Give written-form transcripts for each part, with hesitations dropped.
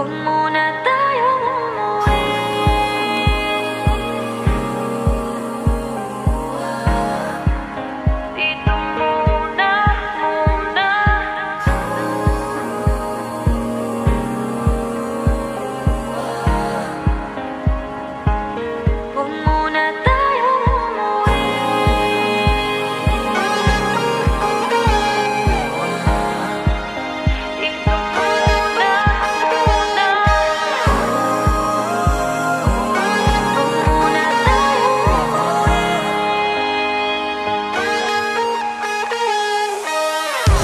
Huwag muna tayong umuwi. Dito muna, muna. Huwag muna tayong umuwi. Dito muna, muna. Huwag muna tayong umuwi.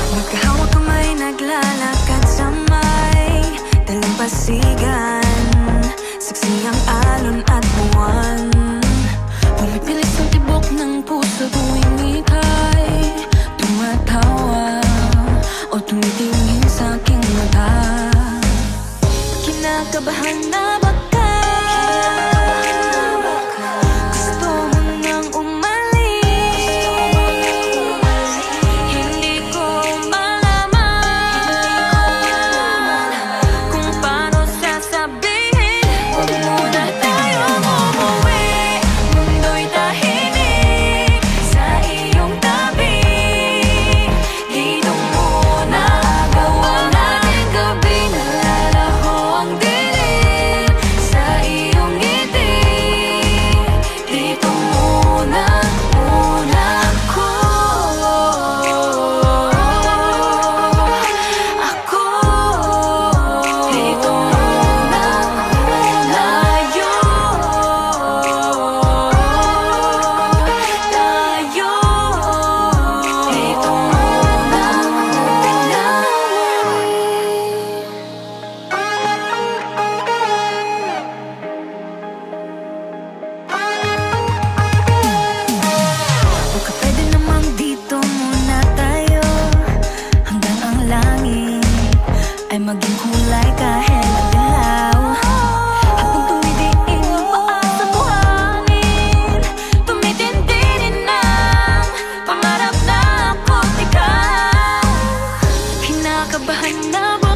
Magkahawak kamay, naglalakad sa may dalampasigan. Saksi ang alon at buwan. Pumipilis ang tibok ng puso tuwing ika'y tumatawa o tumitingin sa aking mata. Kinakabahan na ba ka? Gusto mo nang umalis? Hindi ko malaman kung paano sasabihin. Huwag muna tayong umuwi. Mundo'y tahimik sa iyong tabi. Dito muna gawa natin gabi. Nalalaho ang dilim sa iyong ngiti. Dito muna, muna ako. Dito muna, muna tayo. Dito muna, muna. Baka pwede namang dito muna tayo hanggang ang langit ay maging kulay kahit madilaw. Habang tumidiin ang paa sa buhangin, tumitindi rin ang pangarap na ako't ikaw. Kinakabahan na ba